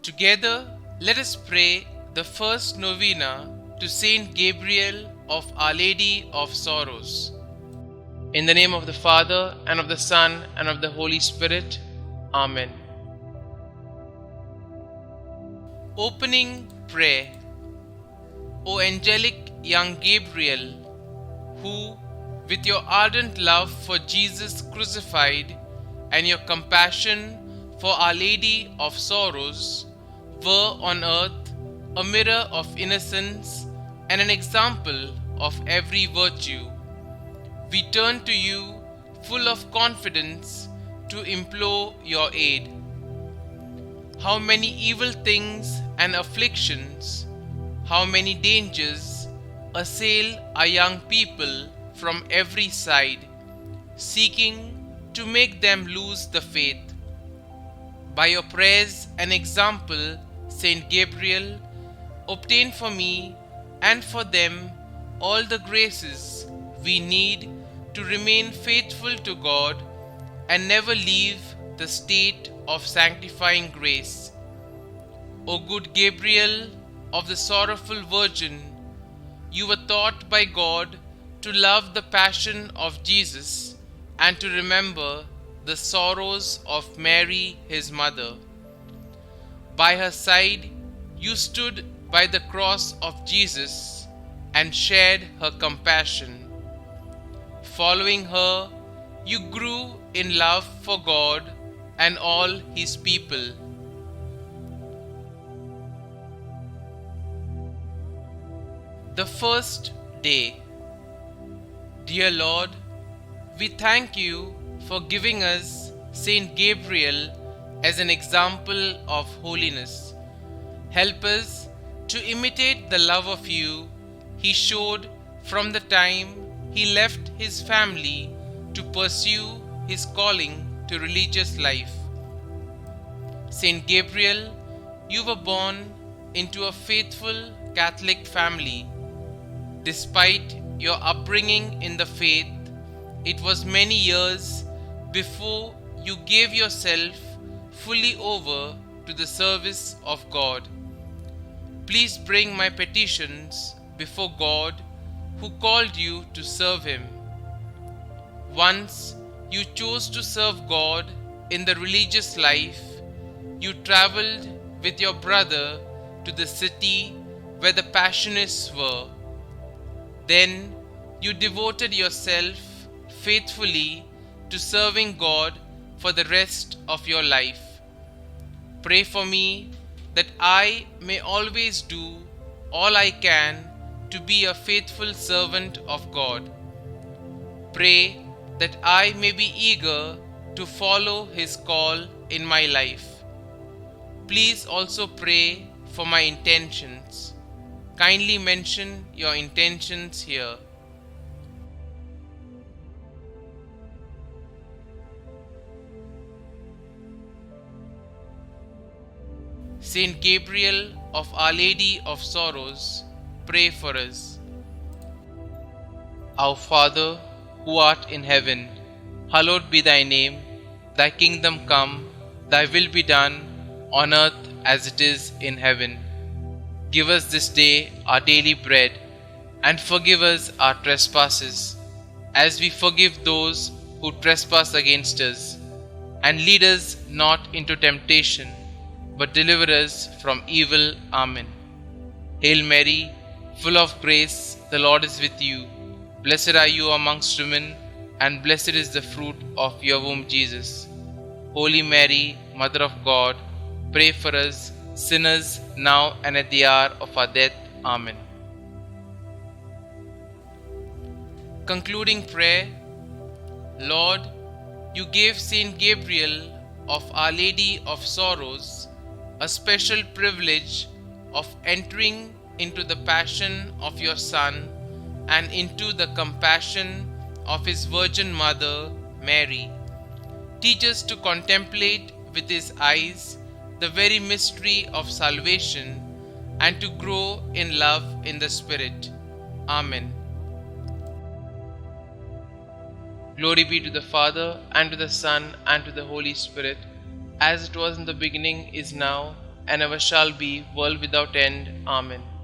Together, let us pray the first novena to Saint Gabriel of Our Lady of Sorrows. In the name of the Father, and of the Son, and of the Holy Spirit. Amen. Opening prayer. O angelic young Gabriel, who, with your ardent love for Jesus crucified and your compassion for Our Lady of Sorrows, were on earth a mirror of innocence and an example of every virtue, we turn to you full of confidence to implore your aid. How many evil things and afflictions, how many dangers assail our young people from every side, seeking to make them lose the faith. By your prayers and example, Saint Gabriel, obtain for me and for them all the graces we need to remain faithful to God and never leave the state of sanctifying grace. O good Gabriel of the sorrowful Virgin, you were taught by God to love the passion of Jesus and to remember the sorrows of Mary, his mother. By her side, you stood by the cross of Jesus and shared her compassion. Following her, you grew in love for God and all His people. The first day. Dear Lord, we thank you for giving us Saint Gabriel as an example of holiness. Help us to imitate the love of you he showed from the time he left his family to pursue his calling to religious life. Saint Gabriel, you were born into a faithful Catholic family. Despite your upbringing in the faith, it was many years before you gave yourself fully over to the service of God. Please bring my petitions before God, who called you to serve Him. Once you chose to serve God in the religious life, you traveled with your brother to the city where the Passionists were. Then you devoted yourself faithfully to serving God for the rest of your life. Pray for me that I may always do all I can to be a faithful servant of God. Pray that I may be eager to follow His call in my life. Please also pray for my intentions. Kindly mention your intentions here. Saint Gabriel of Our Lady of Sorrows, pray for us. Our Father, who art in heaven, hallowed be thy name. Thy kingdom come, thy will be done, on earth as it is in heaven. Give us this day our daily bread, and forgive us our trespasses, as we forgive those who trespass against us. And lead us not into temptation, but deliver us from evil. Amen. Hail Mary, full of grace, the Lord is with you. Blessed are you amongst women, and blessed is the fruit of your womb, Jesus. Holy Mary, Mother of God, pray for us sinners, now and at the hour of our death. Amen. Concluding prayer. Lord, you gave Saint Gabriel of Our Lady of Sorrows a special privilege of entering into the passion of your Son and into the compassion of His Virgin Mother, Mary. Teach us to contemplate with His eyes the very mystery of salvation and to grow in love in the Spirit. Amen. Glory be to the Father, and to the Son, and to the Holy Spirit, as it was in the beginning, is now, and ever shall be, world without end. Amen.